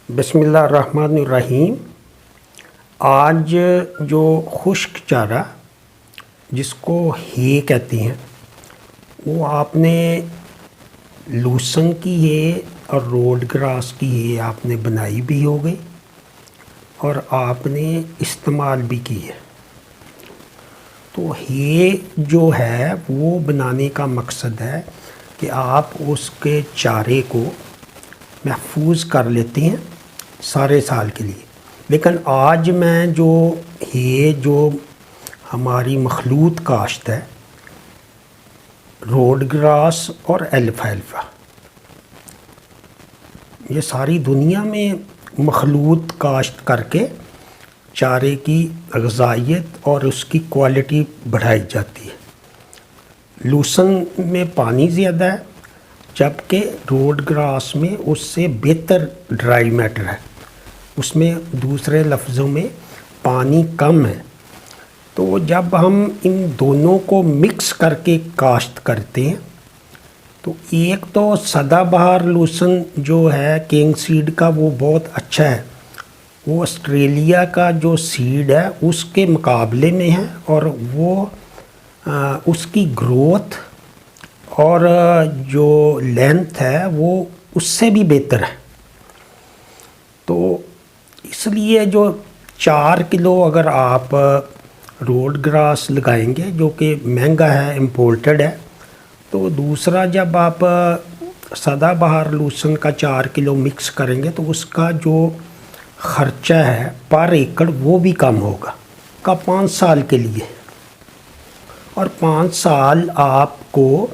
بسم اللہ الرحمن الرحیم۔ آج جو خشک چارہ جس کو ہے کہتے ہیں وہ آپ نے لوسن کی ہے اور روڈ گراس کی ہے، آپ نے بنائی بھی ہو گئی اور آپ نے استعمال بھی کی ہے۔ تو ہے جو ہے وہ بنانے کا مقصد ہے کہ آپ اس کے چارے کو محفوظ کر لیتے ہیں سارے سال کے لیے۔ لیکن آج میں جو ہماری مخلوط کاشت ہے، روڈ گراس اور الفالفا، یہ ساری دنیا میں مخلوط کاشت کر کے چارے کی غذائیت اور اس کی کوالٹی بڑھائی جاتی ہے۔ لوسن میں پانی زیادہ ہے جبکہ روڈ گراس میں اس سے بہتر ڈرائی میٹر ہے، اس میں دوسرے لفظوں میں پانی کم ہے۔ تو جب ہم ان دونوں کو مکس کر کے کاشت کرتے ہیں تو ایک تو سدا بہار لوسن جو ہے کنگ سیڈ کا وہ بہت اچھا ہے، وہ آسٹریلیا کا جو سیڈ ہے اس کے مقابلے میں ہے اور وہ اس کی گروتھ اور جو لینتھ ہے وہ اس سے بھی بہتر ہے۔ تو اس لیے جو 4 کلو اگر آپ روڈ گراس لگائیں گے جو کہ مہنگا ہے، امپورٹڈ ہے، تو دوسرا جب آپ سدا بہار لوسن کا 4 کلو مکس کریں گے تو اس کا جو خرچہ ہے پر ایکڑ وہ بھی کم ہوگا کا 5 سال کے لیے، اور 5 سال آپ کو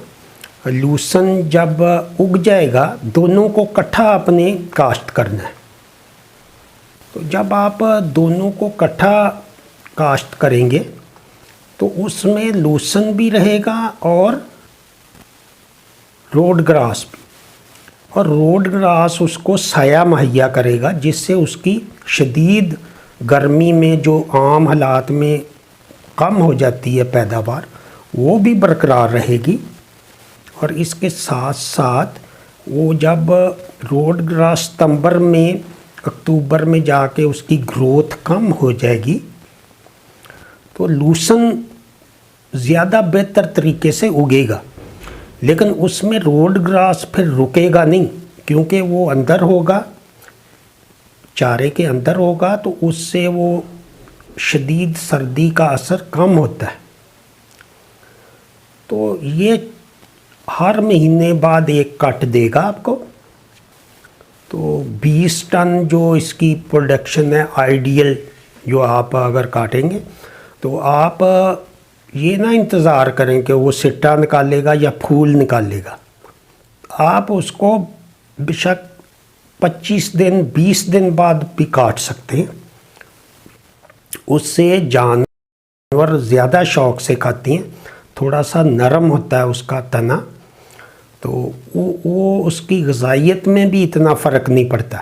لوسن جب اگ جائے گا دونوں کو کٹھا اپنے کاشت کرنا ہے۔ تو جب آپ دونوں کو کٹھا کاشت کریں گے تو اس میں لوسن بھی رہے گا اور روڈ گراس بھی، اور روڈ گراس اس کو سایہ مہیا کرے گا جس سے اس کی شدید گرمی میں جو عام حالات میں کم ہو جاتی ہے پیداوار وہ بھی برقرار رہے گی۔ اور اس کے ساتھ ساتھ وہ جب روڈ گراس ستمبر میں اکتوبر میں جا کے اس کی گروتھ کم ہو جائے گی تو لوسن زیادہ بہتر طریقے سے اگے گا، لیکن اس میں روڈ گراس پھر رکے گا نہیں کیونکہ وہ اندر ہوگا، چارے کے اندر ہوگا، تو اس سے وہ شدید سردی کا اثر کم ہوتا ہے۔ تو یہ ہر مہینے بعد ایک کٹ دے گا آپ کو، تو 20 ٹن جو اس کی پروڈکشن ہے آئیڈیل جو آپ اگر کاٹیں گے تو آپ یہ نہ انتظار کریں کہ وہ سٹا نکالے گا یا پھول نکالے گا، آپ اس کو بے شک 25 دن 20 دن بعد بھی کاٹ سکتے ہیں۔ اس سے جانور زیادہ شوق سے کھاتے ہیں، تھوڑا سا نرم ہوتا ہے اس کا تنا، تو وہ اس کی غذائیت میں بھی اتنا فرق نہیں پڑتا۔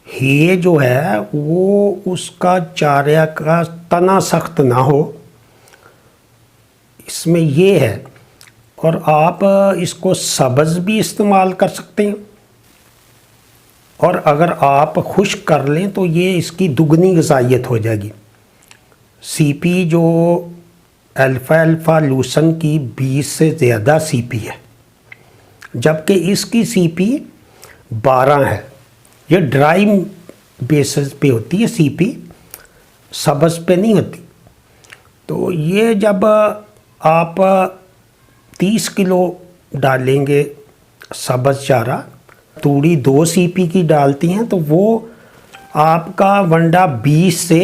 ہے جو ہے وہ اس کا چارہ کا تنا سخت نہ ہو، اس میں یہ ہے، اور آپ اس کو سبز بھی استعمال کر سکتے ہیں، اور اگر آپ خشک کر لیں تو یہ اس کی دگنی غذائیت ہو جائے گی۔ سی پی جو الفالفا لوسن کی 20 سے زیادہ سی پی ہے جبکہ اس کی سی پی 12 ہے۔ یہ ڈرائی بیسز پہ ہوتی ہے سی پی، سبز پہ نہیں ہوتی۔ تو یہ جب آپ 30 کلو ڈالیں گے سبز چارہ، توڑی 2 سی پی کی ڈالتی ہیں تو وہ آپ کا ونڈا 20 سے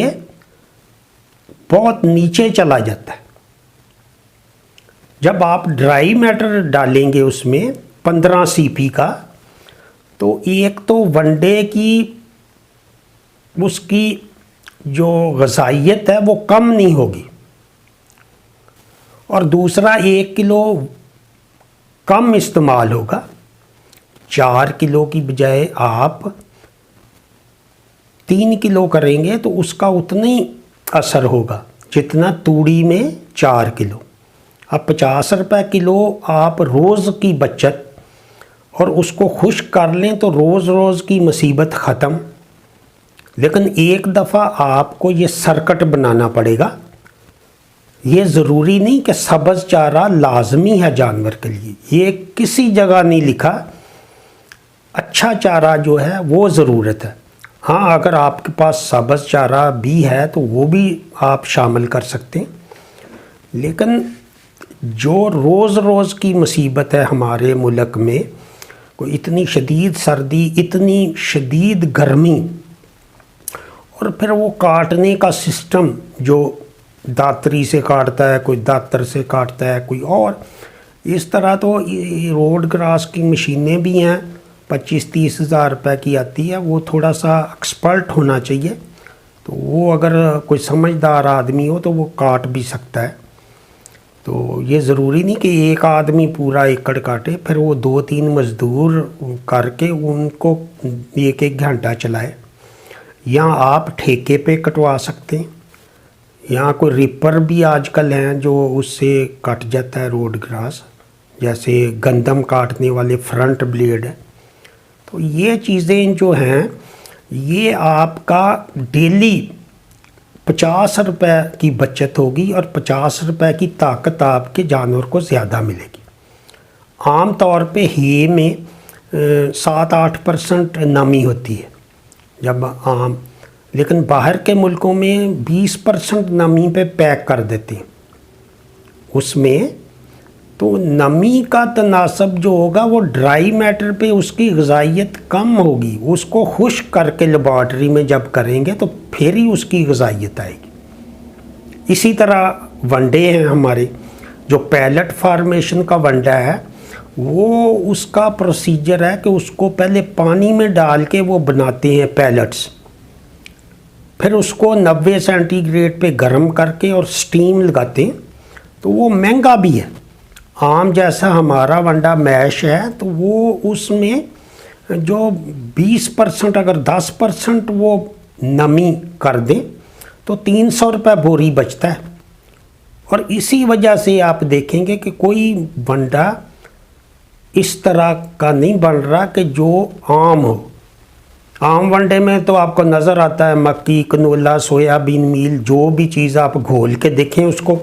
بہت نیچے چلا جاتا ہے۔ جب آپ ڈرائی میٹر ڈالیں گے اس میں 15 سی پی کا، تو ایک تو ونڈے کی اس کی جو غذائیت ہے وہ کم نہیں ہوگی، اور دوسرا 1 کلو کم استعمال ہوگا۔ 4 کلو کی بجائے آپ 3 کلو کریں گے تو اس کا اتنا ہی اثر ہوگا جتنا توڑی میں 4 کلو۔ اب 50 روپے کلو آپ روز کی بچت اور اس کو خشک کر لیں تو روز روز کی مصیبت ختم. لیکن ایک دفعہ آپ کو یہ سرکٹ بنانا پڑے گا. یہ ضروری نہیں کہ سبز چارہ لازمی ہے جانور کے لیے، یہ کسی جگہ نہیں لکھا. اچھا چارہ جو ہے وہ ضرورت ہے. ہاں اگر آپ کے پاس سبز چارہ بھی ہے تو وہ بھی آپ شامل کر سکتے ہیں. لیکن جو روز روز کی مصیبت ہے ہمارے ملک میں، کوئی اتنی شدید سردی، اتنی شدید گرمی، اور پھر وہ کاٹنے کا سسٹم جو داتری سے کاٹتا ہے، کوئی داتر سے کاٹتا ہے، کوئی اور اس طرح. تو روڈ کراس کی مشینیں بھی ہیں، 25-30 ہزار روپے کی آتی ہے. وہ تھوڑا سا ایکسپرٹ ہونا چاہیے. تو وہ اگر کوئی سمجھدار آدمی ہو تو وہ کاٹ بھی سکتا ہے. تو یہ ضروری نہیں کہ ایک آدمی پورا ایکڑ کاٹے، پھر وہ 2-3 مزدور کر کے ان کو 1-1 گھنٹہ چلائے. یا آپ ٹھیکے پہ کٹوا سکتے ہیں. یہاں کوئی ریپر بھی آج کل ہیں جو اس سے کٹ جاتا ہے روڈ گراس، جیسے گندم کاٹنے والے فرنٹ بلیڈ ہے. تو یہ چیزیں جو ہیں یہ آپ کا ڈیلی 50 روپے کی بچت ہوگی، اور 50 روپے کی طاقت آپ کے جانور کو زیادہ ملے گی. عام طور پہ ہی میں 7-8% نمی ہوتی ہے جب عام، لیکن باہر کے ملکوں میں 20% نمی پہ پیک کر دیتے ہیں. اس میں تو نمی کا تناسب جو ہوگا وہ ڈرائی میٹر پہ اس کی غذائیت کم ہوگی. اس کو خشک کر کے لیبارٹری میں جب کریں گے تو پھر ہی اس کی غذائیت آئے گی. اسی طرح ونڈے ہیں ہمارے، جو پیلٹ فارمیشن کا ونڈا ہے، وہ اس کا پروسیجر ہے کہ اس کو پہلے پانی میں ڈال کے وہ بناتے ہیں پیلٹس، پھر اس کو 90 سینٹی گریڈ پہ گرم کر کے اور سٹیم لگاتے ہیں. تو وہ مہنگا بھی ہے. عام جیسا ہمارا ونڈا میش ہے تو وہ اس میں جو 20% اگر 10% وہ نمی کر دیں تو 300 روپے بوری بچتا ہے. اور اسی وجہ سے آپ دیکھیں گے کہ کوئی ونڈا اس طرح کا نہیں بن رہا کہ جو عام ہو. عام ونڈے میں تو آپ کو نظر آتا ہے مکی، کنولا، سویا بین میل، جو بھی چیز آپ گھول کے دیکھیں اس کو،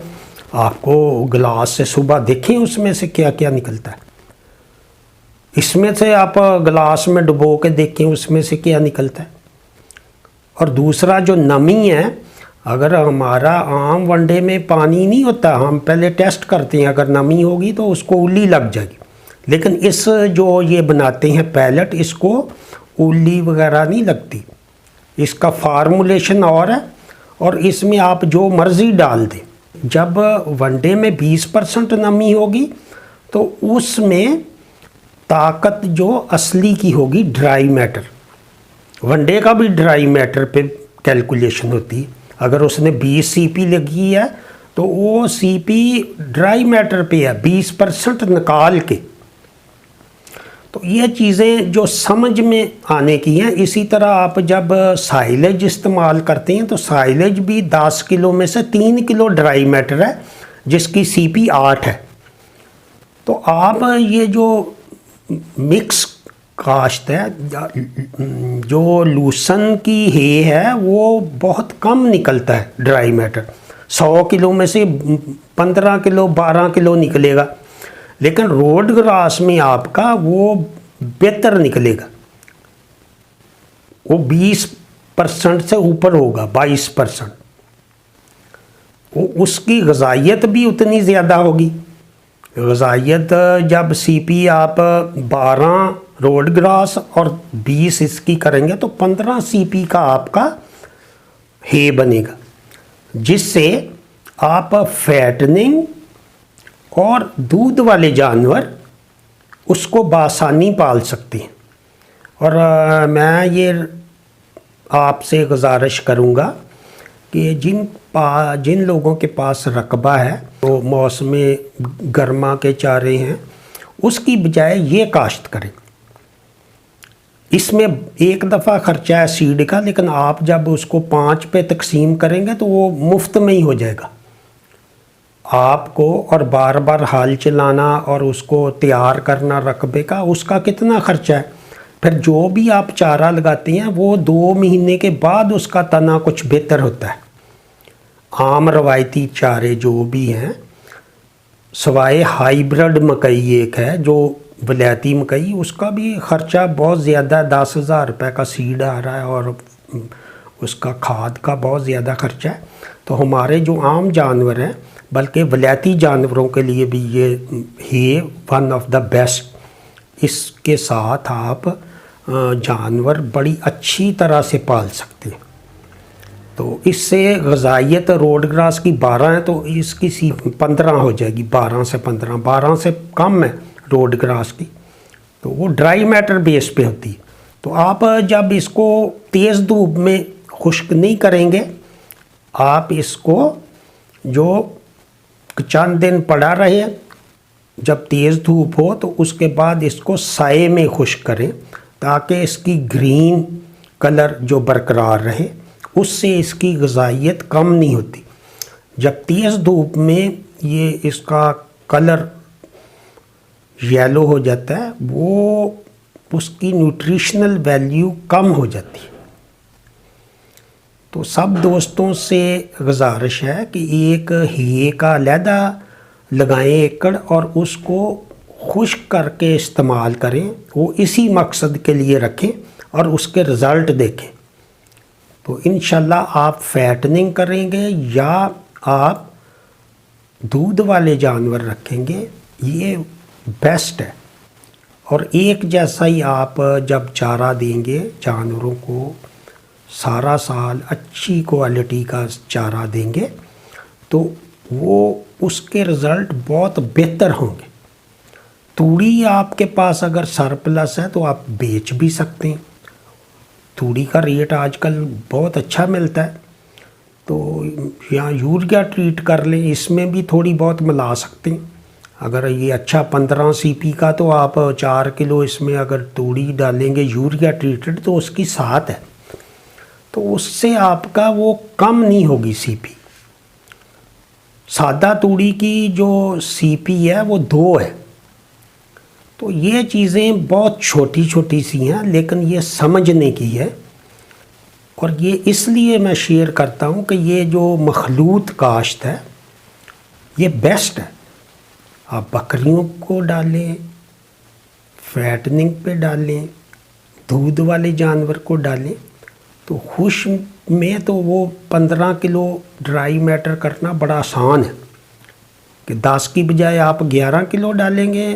آپ کو گلاس سے صبح دیکھیں اس میں سے کیا کیا نکلتا ہے. اس میں سے آپ گلاس میں ڈبو کے دیکھیں اس میں سے کیا نکلتا ہے. اور دوسرا جو نمی ہے، اگر ہمارا عام ونڈے میں پانی نہیں ہوتا، ہم پہلے ٹیسٹ کرتے ہیں، اگر نمی ہوگی تو اس کو الی لگ جائے گی. لیکن اس جو یہ بناتے ہیں پیلٹ، اس کو الی وغیرہ نہیں لگتی. اس کا فارمولیشن اور ہے، اور اس میں آپ جو مرضی ڈال دیں. جب ونڈے میں 20% نمی ہوگی تو اس میں طاقت جو اصلی کی ہوگی ڈرائی میٹر. ونڈے کا بھی ڈرائی میٹر پہ کیلکولیشن ہوتی ہے. اگر اس نے 20 سی پی لگی ہے تو وہ سی پی ڈرائی میٹر پہ ہے 20% نکال کے. تو یہ چیزیں جو سمجھ میں آنے کی ہیں. اسی طرح آپ جب سائلیج استعمال کرتے ہیں تو سائلیج بھی 10 کلو میں سے 3 کلو ڈرائی میٹر ہے جس کی سی پی 8 ہے. تو آپ یہ جو مکس کاشت ہے، جو لوسن کی ہے وہ بہت کم نکلتا ہے ڈرائی میٹر. 100 کلو میں سے 15 کلو 12 کلو نکلے گا. لیکن روڈ گراس میں آپ کا وہ بہتر نکلے گا، وہ 20% سے اوپر ہوگا، 22%. اس کی غذائیت بھی اتنی زیادہ ہوگی. غذائیت جب سی پی آپ 12 روڈ گراس اور 20 اس کی کریں گے تو 15 سی پی کا آپ کا ہے بنے گا، جس سے آپ فیٹننگ اور دودھ والے جانور اس کو بآسانی پال سکتے ہیں. اور میں یہ آپ سے گزارش کروں گا کہ جن لوگوں کے پاس رقبہ ہے، وہ موسم گرما کے چارے ہیں، اس کی بجائے یہ کاشت کریں. اس میں ایک دفعہ خرچہ ہے سیڈ کا، لیکن آپ جب اس کو 5 پہ تقسیم کریں گے تو وہ مفت میں ہی ہو جائے گا. آپ کو اور بار بار حال چلانا اور اس کو تیار کرنا رقبے کا، اس کا کتنا خرچہ ہے. پھر جو بھی آپ چارہ لگاتے ہیں وہ 2 مہینے کے بعد اس کا تنا کچھ بہتر ہوتا ہے. عام روایتی چارے جو بھی ہیں، سوائے ہائیبرڈ مکئی ایک ہے جو ولیاتی مکئی، اس کا بھی خرچہ بہت زیادہ ہے. 10,000 روپے کا سیڈ آ رہا ہے اور اس کا کھاد کا بہت زیادہ خرچہ ہے. تو ہمارے جو عام جانور ہیں، بلکہ ولیاتی جانوروں کے لیے بھی یہ ہے ون آف دا بیسٹ. اس کے ساتھ آپ جانور بڑی اچھی طرح سے پال سکتے ہیں. تو اس سے غذائیت روڈ گراس کی 12 ہے تو اس کی 15 ہو جائے گی. 12 سے 15، 12 سے کم ہے روڈ گراس کی. تو وہ ڈرائی میٹر بیس پہ ہوتی ہے. تو آپ جب اس کو تیز دھوپ میں خشک نہیں کریں گے، آپ اس کو جو چند دن پڑا رہے، جب تیز دھوپ ہو تو اس کے بعد اس کو سائے میں خشک کریں تاکہ اس کی گرین کلر جو برقرار رہے. اس سے اس کی غذائیت کم نہیں ہوتی. جب تیز دھوپ میں یہ اس کا کلر یلو ہو جاتا ہے، وہ اس کی نیوٹریشنل ویلیو کم ہو جاتی ہے. تو سب دوستوں سے گزارش ہے کہ ایک ہیے کا علیحدہ لگائیں ایکڑ اور اس کو خشک کر کے استعمال کریں. وہ اسی مقصد کے لیے رکھیں اور اس کے رزلٹ دیکھیں. تو انشاءاللہ آپ فیٹننگ کریں گے یا آپ دودھ والے جانور رکھیں گے، یہ بیسٹ ہے. اور ایک جیسا ہی آپ جب چارہ دیں گے جانوروں کو، سارا سال اچھی کوالٹی کا چارہ دیں گے تو وہ اس کے رزلٹ بہت بہتر ہوں گے. توڑی آپ کے پاس اگر سرپلس ہے تو آپ بیچ بھی سکتے ہیں. توڑی کا ریٹ آج کل بہت اچھا ملتا ہے. تو یا یوریا ٹریٹ کر لیں، اس میں بھی تھوڑی بہت ملا سکتے ہیں. اگر یہ اچھا 15 CP کا تو آپ 4 کلو اس میں اگر توڑی ڈالیں گے یوریا ٹریٹڈ تو اس کی 7 ہے. تو اس سے آپ کا وہ کم نہیں ہوگی CP. سادہ توڑی کی جو CP ہے وہ 2 ہے. تو یہ چیزیں بہت چھوٹی چھوٹی سی ہیں لیکن یہ سمجھنے کی ہے. اور یہ اس لیے میں شیئر کرتا ہوں کہ یہ جو مخلوط کاشت ہے یہ بیسٹ ہے. آپ بکریوں کو ڈالیں، فیٹننگ پہ ڈالیں، دودھ والے جانور کو ڈالیں. تو خشک میں تو وہ 15 کلو ڈرائی میٹر کرنا بڑا آسان ہے کہ 10 کی بجائے آپ 11 کلو ڈالیں گے.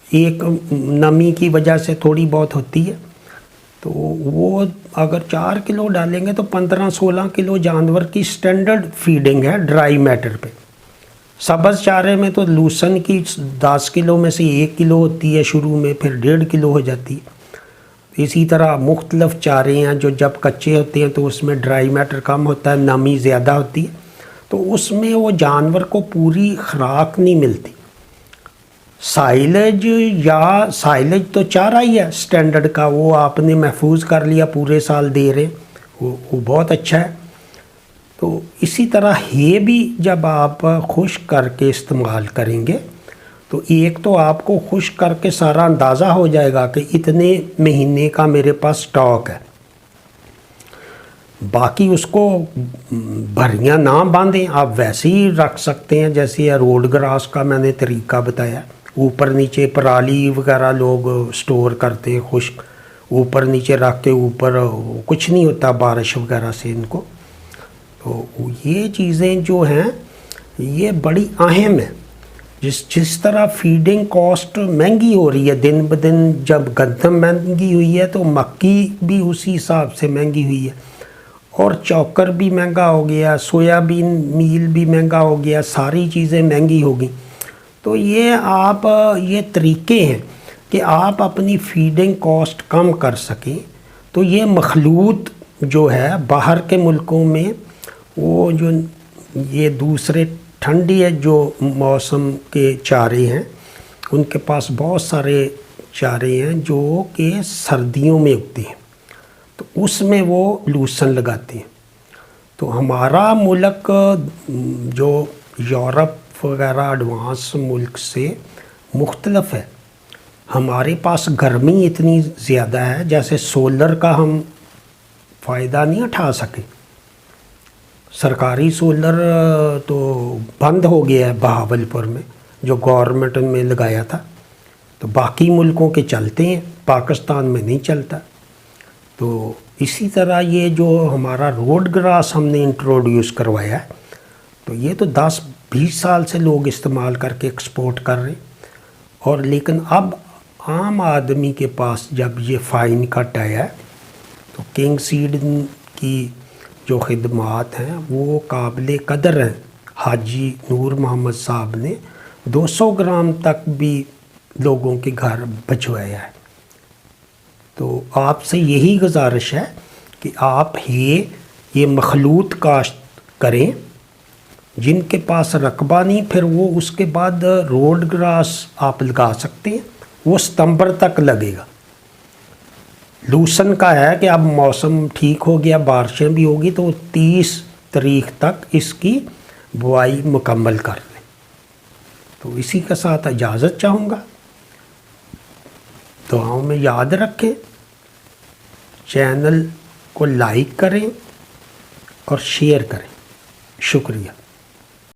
ایک نمی کی وجہ سے تھوڑی بہت ہوتی ہے. تو وہ اگر 4 کلو ڈالیں گے تو 15-16 کلو جانور کی سٹینڈرڈ فیڈنگ ہے ڈرائی میٹر پہ. سبز چارے میں تو لوسن کی 10 کلو میں سے 1 کلو ہوتی ہے شروع میں، پھر 1.5 کلو ہو جاتی ہے. اسی طرح مختلف چارے ہیں جو جب کچے ہوتے ہیں تو اس میں ڈرائی میٹر کم ہوتا ہے، نمی زیادہ ہوتی ہے. تو اس میں وہ جانور کو پوری خوراک نہیں ملتی. سائلج تو چارہ ہی ہے سٹینڈرڈ کا، وہ آپ نے محفوظ کر لیا، پورے سال دے رہے، وہ بہت اچھا ہے. تو اسی طرح ہے بھی جب آپ خشک کر کے استعمال کریں گے تو ایک تو آپ کو خشک کر کے سارا اندازہ ہو جائے گا کہ اتنے مہینے کا میرے پاس سٹاک ہے. باقی اس کو بھریاں نہ باندھیں، آپ ویسے ہی رکھ سکتے ہیں جیسے روڈ گراس کا میں نے طریقہ بتایا. اوپر نیچے پرالی وغیرہ لوگ سٹور کرتے ہیں خشک، اوپر نیچے رکھ کے، اوپر کچھ نہیں ہوتا بارش وغیرہ سے ان کو. تو یہ چیزیں جو ہیں یہ بڑی اہم ہیں. جس طرح فیڈنگ کاسٹ مہنگی ہو رہی ہے دن بدن، جب گندم مہنگی ہوئی ہے تو مکی بھی اسی حساب سے مہنگی ہوئی ہے، اور چوکر بھی مہنگا ہو گیا، سویا بین میل بھی مہنگا ہو گیا، ساری چیزیں مہنگی ہو گئی. تو یہ طریقے ہیں کہ آپ اپنی فیڈنگ کاسٹ کم کر سکیں. تو یہ مخلوط جو ہے باہر کے ملکوں میں، وہ جو یہ دوسرے ٹھنڈی ہے جو موسم کے چارے ہیں، ان کے پاس بہت سارے چارے ہیں جو کہ سردیوں میں اگتے ہیں، تو اس میں وہ لوسن لگاتے ہیں. تو ہمارا ملک جو یورپ وغیرہ ایڈوانس ملک سے مختلف ہے. ہمارے پاس گرمی اتنی زیادہ ہے، جیسے سولر کا ہم فائدہ نہیں اٹھا سکے. سرکاری سولر تو بند ہو گیا ہے بہاولپور میں، جو گورنمنٹ میں لگایا تھا. تو باقی ملکوں کے چلتے ہیں، پاکستان میں نہیں چلتا. تو اسی طرح یہ جو ہمارا روڈ گراس ہم نے انٹروڈیوس کروایا ہے، تو یہ تو 10-20 سال سے لوگ استعمال کر کے ایکسپورٹ کر رہے ہیں. اور لیکن اب عام آدمی کے پاس جب یہ فائن کٹ آیا ہے تو کنگ سیڈ کی جو خدمات ہیں وہ قابل قدر ہیں. حاجی نور محمد صاحب نے 200 گرام تک بھی لوگوں کے گھر بھجوایا ہے. تو آپ سے یہی گزارش ہے کہ آپ یہ مخلوط کاشت کریں. جن کے پاس رقبہ نہیں، پھر وہ اس کے بعد روڈ گراس آپ لگا سکتے ہیں، وہ ستمبر تک لگے گا. لوسن کا ہے کہ اب موسم ٹھیک ہو گیا، بارشیں بھی ہوگی، تو 30 تاریخ تک اس کی بوائی مکمل کر لیں. تو اسی کے ساتھ اجازت چاہوں گا. دعاؤں میں یاد رکھیں، چینل کو لائک کریں اور شیئر کریں. شکریہ.